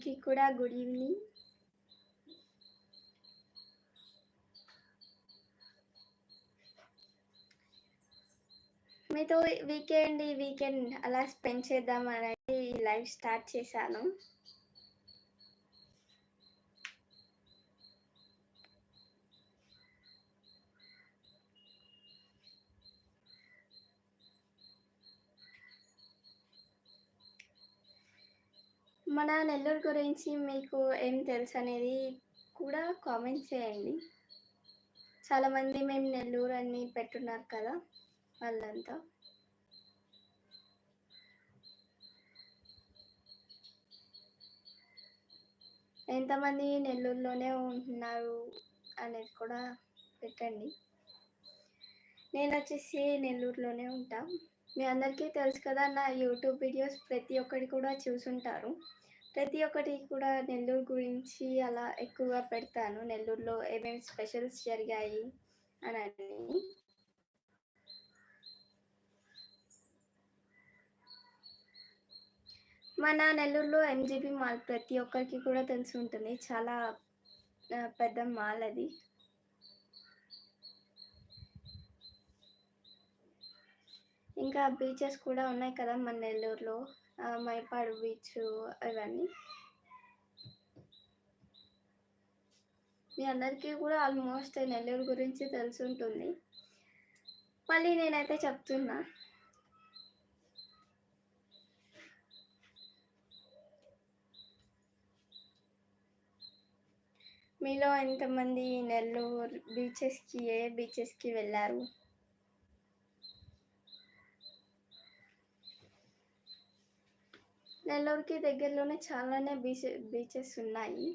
అందరికీ కూడా good evening. మీతో వీకెండ్ అలా స్పెండ్ చేద్దామని ఈ లైవ్ స్టార్ట్ చేశాను. మన నెల్లూరు గురించి మీకు ఏం తెలుసనేది కూడా కామెంట్ చేయండి. చాలామంది మేము నెల్లూరు అని పెట్టున్నారు కదా! వాళ్ళంతా. ఎంతమంది నెల్లూరులోనే ఉంటున్నారు అనేది కూడా పెట్టండి. నేనొచ్చేసి నెల్లూరులోనే ఉంటా. మీ అందరికీ తెలుసు కదా! నా యూట్యూబ్ వీడియోస్ ప్రతి ఒక్కటి కూడా చూసుంటారు. ప్రతి ఒక్కటి కూడా నెల్లూరు గురించి అలా ఎక్కువగా పెడతాను. నెల్లూరులో ఏమేమి స్పెషల్స్ జరిగాయి అనని. మన నెల్లూరులో ఎంజీబీ మాల్ ప్రతి ఒక్కరికి కూడా తెలిసి ఉంటుంది. చాలా పెద్ద మాల్ అది. ఇంకా బీచెస్ కూడా ఉన్నాయి కదా మన నెల్లూరులో. మైపాడు బీచ్ ఇవన్నీ. మీ అందరికీ కూడా ఆల్మోస్ట్ నెల్లూరు గురించి తెలిసుంటుంది. మళ్ళీ నేనైతే చెప్తున్నా. మీలో ఎంతమంది నెల్లూరు ఏ బీచెస్‌కి వెళ్లారు? నెల్లూరుకి దగ్గరలోనే చాలానే బీచెస్ ఉన్నాయి.